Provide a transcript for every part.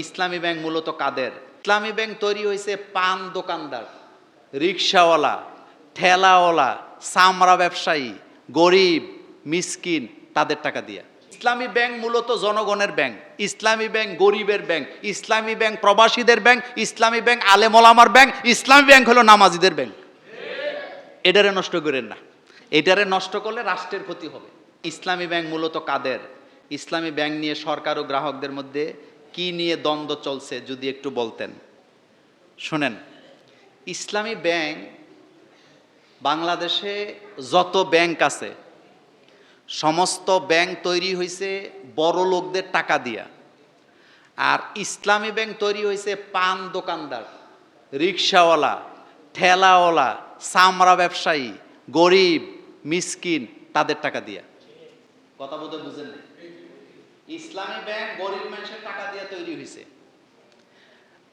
ইসলামী bank মূলত কাদের? ইসলামী bank তৈরি হয়েছে পান দোকানদার, রিকশাওয়ালা, ঠেলাওয়ালা, চামড়া ব্যবসায়ী, গরিব, মিসকিন তাদের টাকা দিয়া। ইসলামী ব্যাংক মূলত জনগণের ব্যাংক, ইসলামী ব্যাংক গরিবের ব্যাংক, ইসলামী ব্যাংক প্রবাসীদের ব্যাংক, ইসলামী ব্যাংক আলেম ওলামার ব্যাংক, ইসলামী ব্যাংক হলো নামাজিদের ব্যাংক। এটারে নষ্ট করেন না, এটারে নষ্ট করলে রাষ্ট্রের ক্ষতি হবে। ইসলামী ব্যাংক মূলত কাদের? ইসলামী ব্যাংক নিয়ে সরকার ও গ্রাহকদের মধ্যে কি নিয়ে দ্বন্দ্ব চলছে যদি একটু বলতেন। শোনেন, ইসলামী ব্যাংক, বাংলাদেশে যত ব্যাংক আছে সমস্ত ব্যাংক তৈরি হয়েছে বড় লোকদের টাকা দিয়া, আর ইসলামী ব্যাংক তৈরি হয়েছে পান দোকানদার, রিকশাওয়ালা, ঠেলাওয়ালা, চামড়া ব্যবসায়ী, গরিব, মিসকিন তাদের টাকা দিয়া। কথা বলতে বুঝেন না? ইসলামী ব্যাংক গরিব মানুষের টাকা দিয়ে তৈরি হয়েছে।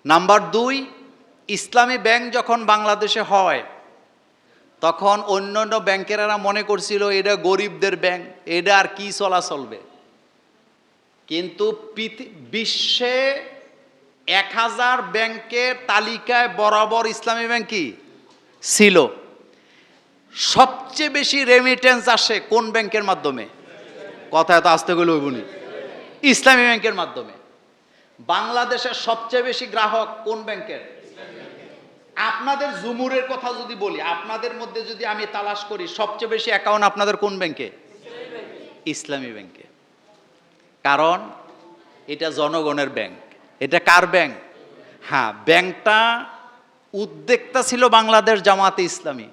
নাম্বার 2, ইসলামী ব্যাংক যখন বাংলাদেশে হয় তখন অন্যান্য ব্যাংকেরা মনে করছিল এটা গরিবদের ব্যাংক, এটা আর কি চলবে। কিন্তু বিশ্বে 1000 ব্যাংকের তালিকায় বরাবর ইসলামী ব্যাংক কি ছিল। সবচেয়ে বেশি রেমিটেন্স আসে কোন ব্যাংকের মাধ্যমে? কথা এত আস্তে করে বলি, ইসলামী ব্যাংকের মাধ্যমে। বাংলাদেশের সবচেয়ে বেশি গ্রাহক কোন ব্যাংকের? আপনাদের জুমুরের কথা যদি বলি, আপনাদের মধ্যে যদি আমি তালাশ করি, সবচেয়ে বেশি অ্যাকাউন্ট আপনাদের কোন ব্যাংকে? ইসলামী ব্যাংকে। কারণ এটা জনগণের ব্যাংক। এটা কার ব্যাংক? হ্যাঁ, ব্যাংকটা উদ্যোক্তা ছিল বাংলাদেশ জামাতে ইসলামী,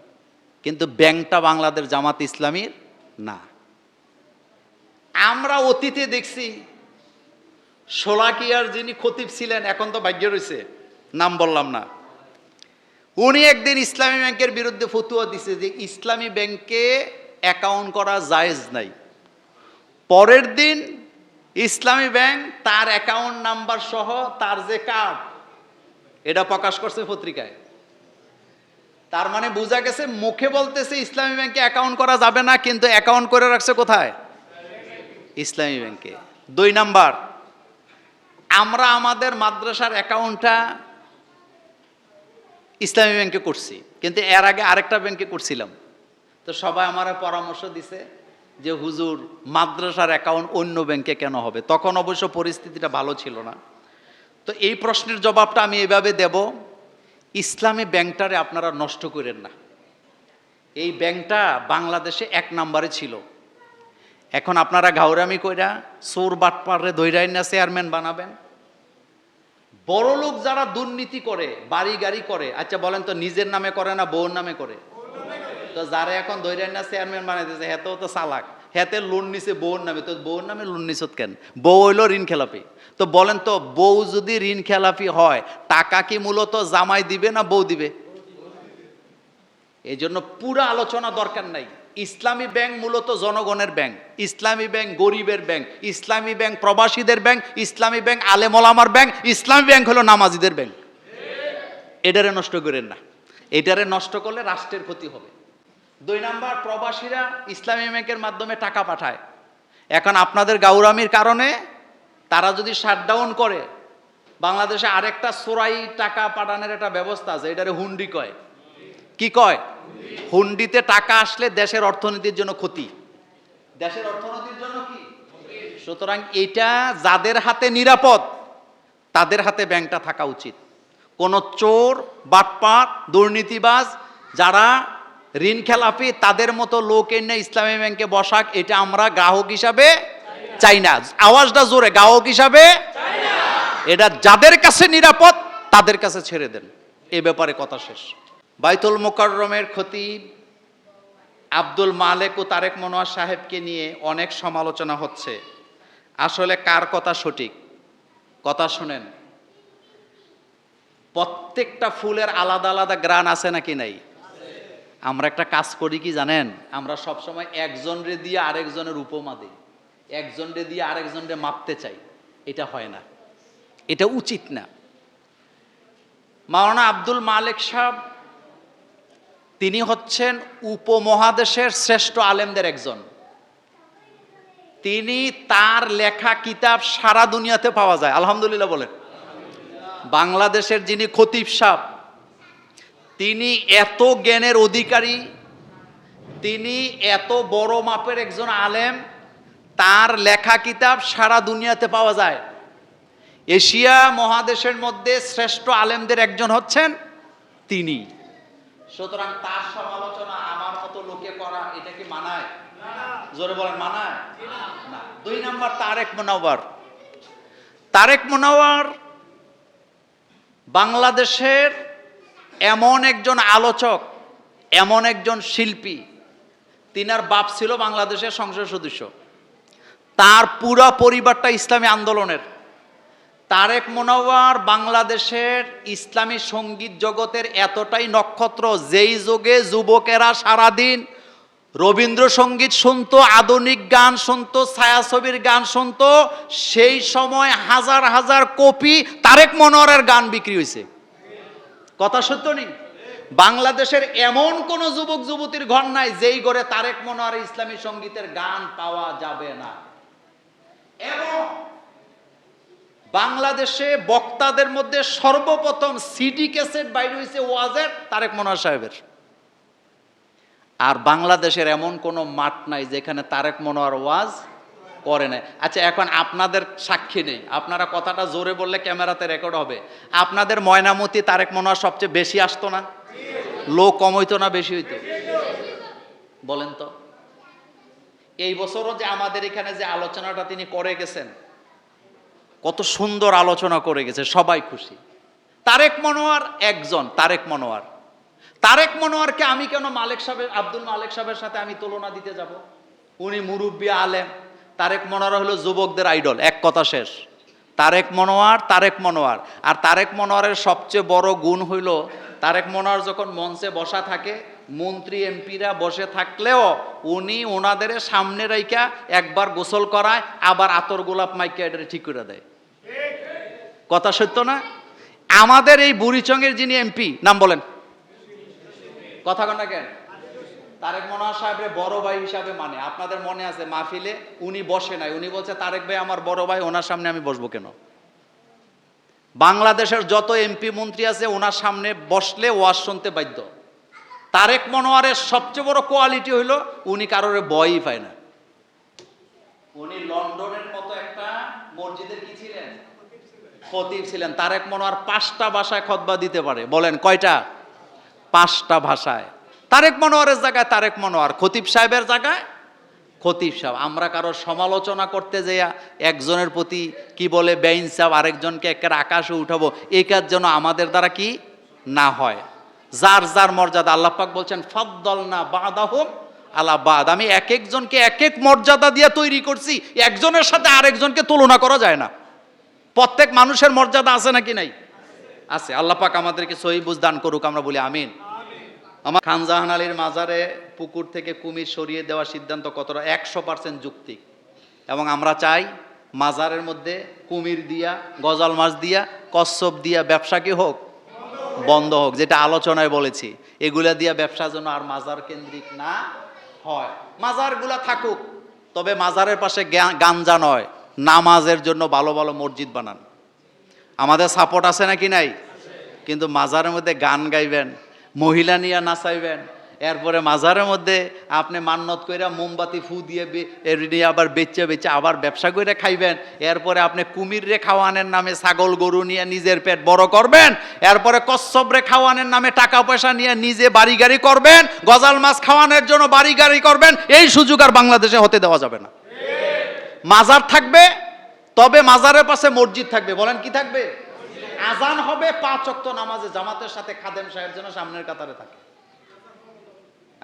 কিন্তু ব্যাংকটা বাংলাদেশ জামাতে ইসলামীর না। আমরা অতীতে দেখছি শোলাকিয়ার যিনি খতিব ছিলেন, এখন তো ভাগ্য রয়েছে, নাম বললাম না, উনি একদিন ইসলামী ব্যাংকের বিরুদ্ধে ফতুয়া দিছে যে ইসলামী ব্যাংকে অ্যাকাউন্ট করা জায়েজ নাই। পরের দিন ইসলামী ব্যাংক তার অ্যাকাউন্ট নাম্বার সহ তার যে কার্ড, এটা প্রকাশ করছে পত্রিকায়। তার মানে বোঝা গেছে, মুখে বলতেছে ইসলামী ব্যাংকে অ্যাকাউন্ট করা যাবে না, কিন্তু অ্যাকাউন্ট করে রাখছে কোথায়? ইসলামী ব্যাংকে। 2 নাম্বার, আমরা আমাদের মাদ্রাসার অ্যাকাউন্টটা ইসলামী ব্যাংকে করছি, কিন্তু এর আগে আরেকটা ব্যাংকে করছিলাম। তো সবাই আমার পরামর্শ দিছে যে হুজুর, মাদ্রাসার অ্যাকাউন্ট অন্য ব্যাংকে কেন হবে? তখন অবশ্য পরিস্থিতিটা ভালো ছিল না। তো এই প্রশ্নের জবাবটা আমি এভাবে দেব, ইসলামী ব্যাংকটারে আপনারা নষ্ট করেন না। এই ব্যাংকটা বাংলাদেশে 1 নম্বরে ছিল। এখন আপনারা ঘাউরামি কইরা চোর বাটপারে ধইরাই না চেয়ারম্যান বানাবেন। বড় লোক যারা দুর্নীতি করে, বাড়ি গাড়ি করে, আচ্ছা বলেন তো নিজের নামে করে না বউর নামে করে? তো যারা এখন ধইরাই না চেয়ারম্যান বানাইতেছে, হেতেও তো চালাক, হেতে লোন নিছে বউর নামে, তো বউর নামে লোন নিছত কেন? বউ হইলো ঋণ খেলাপি। তো বলেন তো, বউ যদি ঋণ খেলাপি হয়, টাকা কি মূলত জামাই দিবে না বউ দিবে? এই জন্য পুরো আলোচনা দরকার নাই। ইসলামী ব্যাংক মূলত জনগণের ব্যাংক, ইসলামী ব্যাংক গরিবের ব্যাংক, ইসলামী ব্যাংক প্রবাসীদের ব্যাংক, ইসলামী ব্যাংক আলেম ওলামার ব্যাংক, ইসলামী ব্যাংক হলো নামাজিদের ব্যাংক। এটারে নষ্ট করেন না, এটারে নষ্ট করলে রাষ্ট্রের ক্ষতি হবে। 2 নাম্বার, প্রবাসীরা ইসলামী ব্যাংকের মাধ্যমে টাকা পাঠায়। এখন আপনাদের গাউরামির কারণে তারা যদি শাটডাউন করে, বাংলাদেশে আরেকটা চোরাই টাকা পাঠানোর একটা ব্যবস্থা আছে, এটারে হুন্ডি কয়। কি কয়? হুন্ডিতে টাকা আসলে দেশের অর্থনীতির জন্য ক্ষতি, দেশের অর্থনীতির জন্য কি? সুতরাং এটা যাদের হাতে নিরাপদ তাদের হাতে ব্যাংকটা থাকা উচিত। কোন চোর, বাটপার, দুর্নীতিবাজ যারা ঋণ খেলাপি, তাদের মতো লোক এনে ইসলামী ব্যাংকে বসাক, এটা আমরা গ্রাহক হিসাবে চাই না। আওয়াজটা জোরে, গ্রাহক হিসাবে চাই না। এটা যাদের কাছে নিরাপদ তাদের কাছে ছেড়ে দেন। এ ব্যাপারে কথা শেষ। বাইতুল মোকাররমের খতিব আব্দুল মালেক ও তারেক মনোয়ার সাহেবকে নিয়ে অনেক সমালোচনা হচ্ছে। আসলে কার কথা সঠিক? কথা শুনেন, প্রত্যেকটা ফুলের আলাদা আলাদা গ্রান আছে নাকি নাই? আমরা একটা কাজ করি কি জানেন? আমরা সবসময় একজনরে দিয়ে আরেকজনের উপমা দিই, একজনরে দিয়ে আরেকজনরে মাপতে চাই। এটা হয় না, এটা উচিত না। মাওলানা আব্দুল মালেক সাহেব, তিনি হচ্ছেন উপমহাদেশের শ্রেষ্ঠ আলেমদের একজন। তিনি, তার লেখা কিতাব সারা দুনিয়াতে পাওয়া যায়, আলহামদুলিল্লাহ বলেন। বাংলাদেশের যিনি খতিব সাহেব, তিনি এত জ্ঞানের অধিকারী, তিনি এত বড় মাপের একজন আলেম, তার লেখা কিতাব সারা দুনিয়াতে পাওয়া যায়। এশিয়া মহাদেশের মধ্যে শ্রেষ্ঠ আলেমদের একজন হচ্ছেন তিনি। সুতরাং তার সমালোচনা আমার মতো লোকে করা, এটা কি মানায়? জোরে বলেন, মানায় না। 2 নাম্বার, তারেক মুনাওয়ার। তারেক মুনাওয়ার বাংলাদেশের এমন একজন আলোচক, এমন একজন শিল্পী, তিনার বাপ ছিল বাংলাদেশের সংসদ সদস্য, তার পুরো পরিবারটা ইসলামী আন্দোলনের। তারেক মুনাওয়ার বাংলাদেশের ইসলামী সঙ্গীত জগতের এতটাই নক্ষত্র, যেই যুগে যুবকেরা সারাদিন রবীন্দ্রসঙ্গীত শুনতো, আধুনিক গান শুনতো, ছায়াছবির গান শুনতো, সেই সময় হাজার হাজার কপি তারেক মনোয়ারের গান বিক্রি হয়েছে। কথা সত্য নেই? বাংলাদেশের এমন কোন যুবক যুবতীর ঘর নাই যেই ঘরে তারেক মনোয়ারের ইসলামী সঙ্গীতের গান পাওয়া যাবে না। এবং বাংলাদেশে বক্তাদের মধ্যে সর্বপ্রথম সিডি ক্যাসেট বাইর হয়েছে ওয়াজের তারেক মনোয়ার সাহেবের। আর বাংলাদেশের এমন কোনো মাঠ নাই যেখানে তারেক মনোয়ার ওয়াজ করে নাই। আচ্ছা, এখন আপনাদের সাক্ষী নেই, আপনারা কথাটা জোরে বললে ক্যামেরাতে রেকর্ড হবে। আপনাদের ময়নামতি তারেক মনোয়ার সবচেয়ে বেশি আসতো না? লোক কম হইতো না বেশি হইতো? বলেন তো। এই বছরও যে আমাদের এখানে যে আলোচনাটা তিনি করে গেছেন, কত সুন্দর আলোচনা করে গেছে, সবাই খুশি। তারেক মনোয়ার একজন, তারেক মনোয়ার। তারেক মনোয়ারকে আমি কেন মালেক সাহেব, আব্দুল মালেক সাহেবের সাথে আমি তুলনা দিতে যাব? উনি মুরব্বী আলেম, তারেক মনোয়ার হলো যুবকদের আইডল। এক কথা শেষ। তারেক মনোয়ার, তারেক মনোয়ার। আর তারেক মনোয়ারের সবচেয়ে বড় গুণ হইল, তারেক মনোয়ার যখন মঞ্চে বসা থাকে, মন্ত্রী এমপিরা বসে থাকলেও উনি ওনাদের সামনে রাইখা একবার গোসল করায়, আবার আতর গোলাপ মাইকা এটা ঠিক করে দেয়। কথা সত্য না? আমাদের এই বুড়িচংয়ের যিনি এমপি, নাম বলেন, কথা কন না কেন? তারেক মনোয়ার সাহেবের বড় ভাই হিসাবে মানে। আপনাদের মনে আছে মাহফিলে উনি বসে নাই, উনি বলছে তারেক ভাই আমার বড় ভাই, ওনার সামনে আমি বসবো কেন? বাংলাদেশের যত এমপি মন্ত্রী আছে ওনার সামনে বসলে ওয়াজ শুনতে বাধ্য। তারেক মনোয়ারের সবচেয়ে বড় কোয়ালিটি হইল উনি কারোর ভয়ই পায় না। উনি লন্ডনের মতো একটা মসজিদের কি ছিলেন? খতিব ছিলেন। তারেক মনোয়ার 5টা ভাষায় খুতবা দিতে পারে। বলেন কয়টা? 5টা ভাষায়। তারেক মনোয়ারের জায়গায় তারেক মনোয়ার, খতিব সাহেবের জায়গায় খতিব সাহেব। আমরা কারোর সমালোচনা করতে যাইয়া একজনের প্রতি কি বলে বেইনসাফ, আরেকজনকে একের আকাশে উঠাবো, এই কাজ যেন আমাদের দ্বারা কি না হয়। যার যার মর্যাদা, আল্লাহ পাক বলছেন ফাদ্দালনা বাদাহুম আলা বাদ। আমি এক একজনকে এক এক মর্যাদা দিয়ে তৈরি করছি, একজনের সাথে আরেকজনকে তুলনা করা যায় না। প্রত্যেক মানুষের মর্যাদা আছে নাকি নাই? আছে। আল্লাহ পাক আমাদেরকে সহিহ বুঝ দান করুক, আমরা বলি আমিন। আমার খান জাহান আলীর মাজারে পুকুর থেকে কুমির সরিয়ে দেওয়ার সিদ্ধান্ত কতটা 100% যুক্তি। এবং আমরা চাই মাজারের মধ্যে কুমির দিয়া, গজাল মাছ দিয়া, কচ্ছপ দিয়া ব্যবসা কি হোক, বন্ধ হোক। যেটা আলোচনায় বলেছি, এগুলা দিয়া ব্যবসা যেন আর মাজার কেন্দ্রিক না হয়। মাজারগুলা থাকুক, তবে মাজারের পাশে গাঞ্জা নয়, নামাজের জন্য ভালো ভালো মসজিদ বানান। আমাদের সাপোর্ট আছে নাকি নাই? কিন্তু মাজারের মধ্যে গান গাইবেন, মহিলা নিয়ে নাচাইবেন, এরপরে মাজারের মধ্যে আপনি মান্নত কইরা মোমবাতি ফু দিয়ে নিয়ে আবার বেচে বেচে আবার ব্যবসা করে খাইবেন। এরপরে আপনি কুমিরে খাওয়ানোর নামে ছাগল গরু নিয়ে নিজের পেট বড় করবেন। এরপরে কচ্ছপরে খাওয়ানোর নামে টাকা পয়সা নিয়ে নিজে বাড়ি গাড়ি করবেন, গজাল মাছ খাওয়ানোর জন্য বাড়ি গাড়ি করবেন। এই সুযোগ আর বাংলাদেশে হতে দেওয়া যাবে না। মাজার থাকবে, তবে মাজারের পাশে মসজিদ থাকবে। বলেন কি থাকবে? আজান হবে 5 ওয়াক্ত নামাজে জামাতের সাথে, খাদেম সাহেব যেন সামনের কাতারে থাকে।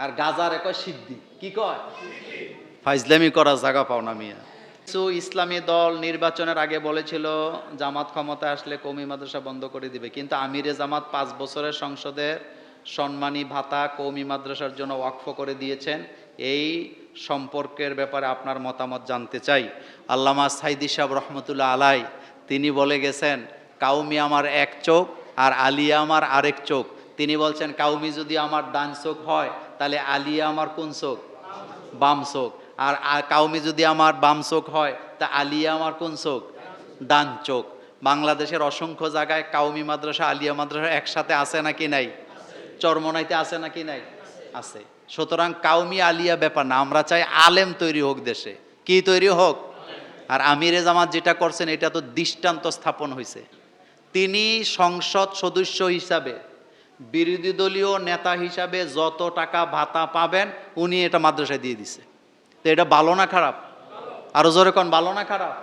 আর গাজারে কয় সিদ্ধি। কি কয়? ফাইজলামি করার জায়গা পাও না মিয়া। কিছু ইসলামী দল নির্বাচনের আগে বলেছিল জামাত ক্ষমতায় আসলে কওমি মাদ্রাসা বন্ধ করে দিবে, কিন্তু আমিরে জামাত 5 বছরের সংসদের সম্মানী ভাতা কওমি মাদ্রাসার জন্য ওয়াকফ করে দিয়েছেন। এই সম্পর্কের ব্যাপারে আপনার মতামত জানতে চাই। আল্লামা সাইদি সাহেব রহমতুল্লাহ আলাই তিনি বলে গেছেন, কাউমি আমার এক চোখ আর আলিয়া আমার আরেক চোখ। তিনি বলছেন কাউমি যদি আমার ডান চোখ হয় তাহলে আলিয়া আমার কোন চোখ? বাম চোখ। আর কাউমি যদি আমার বাম চোখ হয় তা আলিয়া আমার কোন চোখ? ডান চোখ। বাংলাদেশের অসংখ্য জায়গায় কাউমি মাদ্রাসা, আলিয়া মাদ্রাসা একসাথে আছে নাকি নাই? চরমোনাইতে আছে নাকি নাই? আছে। সুতরাং কাউমি আলিয়া ব্যাপার না, আমরা চাই আলেম তৈরি হোক দেশে। কি তৈরি হোক? আর আমিরে জামাত যেটা করছেন এটা তো দৃষ্টান্ত স্থাপন হয়েছে। তিনি সংসদ সদস্য হিসাবে, বিরোধী দলীয় নেতা হিসাবে যত টাকা ভাতা পাবেন উনি এটা মাদ্রাসায় দিয়ে দিছে। তো এটা ভালো না খারাপ? আরো জোরে কোন, ভালো না খারাপ?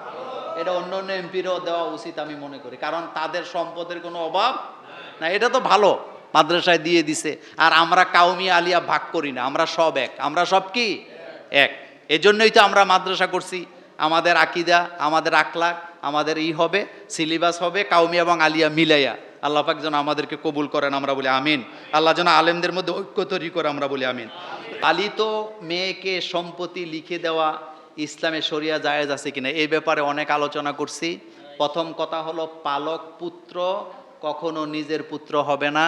এটা অন্য অন্য এমপিরও দেওয়া উচিত আমি মনে করি, কারণ তাদের সম্পদের কোনো অভাব না। এটা তো ভালো, মাদ্রাসায় দিয়ে দিছে। আর আমরা কাউমি আলিয়া ভাগ করি না, আমরা সব এক। আমরা সব কি এক? এজন্যই তো আমরা মাদ্রাসা করছি। আমাদের আকিদা, আমাদের আখলাক, আমাদের হবে, সিলেবাস হবে কাউমি এবং আলিয়া মিলাইয়া। আল্লাহ পাক যেন আমাদেরকে কবুল করেন, আমরা বলি আমিন। আল্লাহ যেন আলেমদের মধ্যে ঐক্য তৈরি করে, আমরা বলি আমিন। পালিত মেয়েকে সম্পত্তি লিখে দেওয়া ইসলামে শরিয়া জায়েজ আছে কিনা এই ব্যাপারে অনেক আলোচনা করছি। প্রথম কথা হলো, পালক পুত্র কখনো নিজের পুত্র হবে না,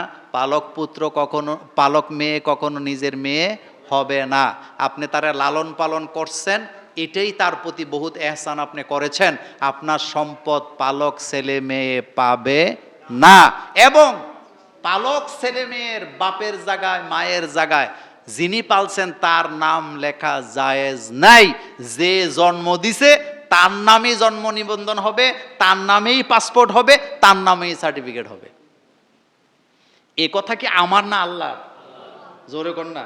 পালক মেয়ে কখনো নিজের মেয়ে হবে না। আপনি তারা লালন পালন করছেন, এটাই তার প্রতি বহুত এহসান আপনি করেছেন। আপনার সম্পদ পালক ছেলে মেয়ে পাবে না। এবং পালক ছেলে মেয়ের বাপের জায়গায়, মায়ের জায়গায় যিনি পালছেন তার নাম লেখা জায়েজ নাই। যে জন্ম দিছে তার নামেই জন্ম নিবন্ধন হবে, তার নামেই পাসপোর্ট হবে, তার নামেই সার্টিফিকেট হবে। এ কথা কি আমার না আল্লাহর? জোরে কোন না,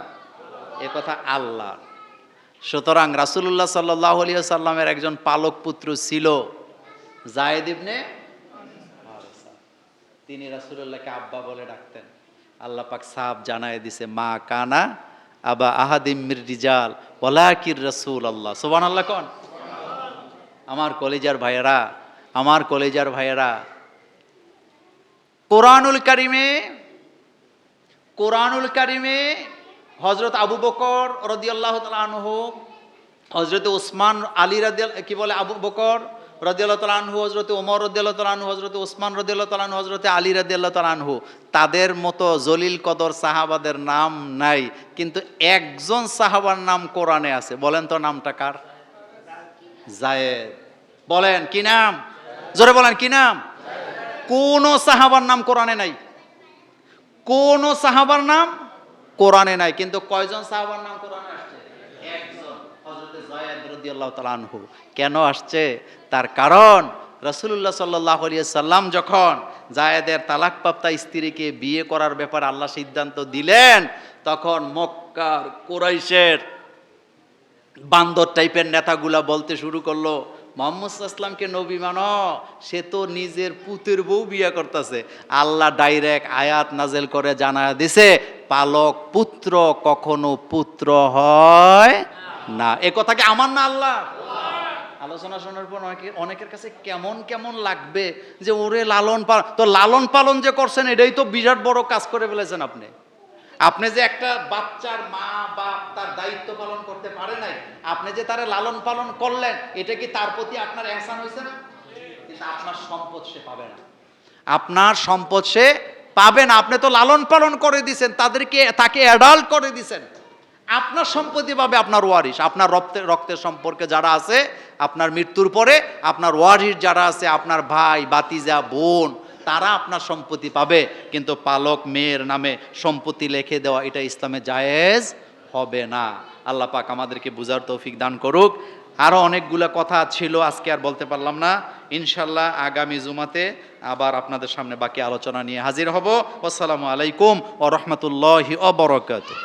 এ কথা আল্লাহর। সুতরাং রাসূলুল্লাহ সাল্লাল্লাহু আলাইহি ওয়াসাল্লামের একজন পালক পুত্র ছিল যায়েদ ইবনে হারেসা। তিনি রাসূলুল্লাহকে আব্বা বলে ডাকতেন। আল্লাহ পাক সাহাব জানায় দিছে, মা কানা আবা আহাদিম মির রিজাল ওয়ালাকির রাসূলুল্লাহ। সুবহানাল্লাহ কোন। আমার কলেজার ভাইয়েরা, আমার কলেজার ভাইয়েরা, কোরআনুল কারিমে হযরত আবু বকর রাদিয়াল্লাহু তাআলা আনহু, হযরত ওসমান আলী আবু বকর রাদিয়াল্লাহু তাআলা আনহু, হযরত ওমর রাদিয়াল্লাহু তাআলা আনহু, হযরত ওসমান রাদিয়াল্লাহু তাআলা আনহু, হযরত আলী রাদিয়াল্লাহু তাআলা আনহু, তাদের মতো জলিল কদর সাহাবাদের নাম নাই, কিন্তু একজন সাহাবার নাম কোরআনে আছে। বলেন তো নামটা কার? যায়েদ। বলেন কি নাম? জোরে বলেন কি নাম? কোন সাহাবার নাম কোরআনে নাই, কোন সাহাবার নাম কোরআনে নাই, কিন্তু কয়জন সাহাবার নাম কোরআনে আসছে? একজন, হযরত যায়েদ রাদিয়াল্লাহু তাআলা আনহু। কেন আসছে? তার কারণ রাসূলুল্লাহ সাল্লাল্লাহু আলাইহি সাল্লাম যখন যায়েদের তালাকপ্রাপ্তা স্ত্রীকে বিয়ে করার ব্যাপারে আল্লাহ সিদ্ধান্ত দিলেন, তখন মক্কার কুরাইশের বান্দর টাইপের নেতাগুলা বলতে শুরু করলো, মুহাম্মদ সাল্লাল্লাহু আলাইহি ওয়াসাল্লামকে নবী মানো, সে তো নিজের পুতের বউ বিয়ে করতেছে। আল্লাহ ডাইরেক্ট আয়াত নাজেল করে জানায় দিছে, পালক পুত্র কখনো পুত্র হয় না। এ কথা কি আমার না আল্লাহ? আলোচনা শোনার পর অনেকের কাছে কেমন কেমন লাগবে যে ওরে লালন পালন, তো লালন পালন যে করছেন এটাই তো বিরাট বড় কাজ করে ফেলেছেন আপনি। আপনি যে একটা বাচ্চার মা বাপ তার দায়িত্ব পালন করতে পারে নাই, আপনি যে তারে লালন পালন করলেন, এটা কি তার প্রতি আপনার এহসান হয়েছে না? কিন্তু আপনার সম্পদ সে পাবে না, আপনার সম্পদ সে পাবে না। আপনি তো লালন পালন করে দিয়েছেন, তাকে অ্যাডাল্ট করে দিয়েছেন। আপনার সম্পত্তি পাবে আপনার ওয়ারিশ, আপনার রক্তের সম্পর্কে যারা আছে, আপনার মৃত্যুর পরে আপনার ওয়ারিশ যারা আছে, আপনার ভাই ভাতিজা বোন, তারা আপনার সম্পত্তি পাবে। কিন্তু পালক মেয়ের নামে সম্পত্তি লিখে দেওয়া এটা ইসলামে জায়েজ হবে না। আল্লাহ পাক আমাদেরকে বুঝার তৌফিক দান করুক। আরও অনেকগুলো কথা ছিল, আজকে আর বলতে পারলাম না। ইনশাল্লাহ আগামী জুমাতে আবার আপনাদের সামনে বাকি আলোচনা নিয়ে হাজির হব। আসসালামু আলাইকুম ওয়া রাহমাতুল্লাহি ওয়া বারাকাতুহু।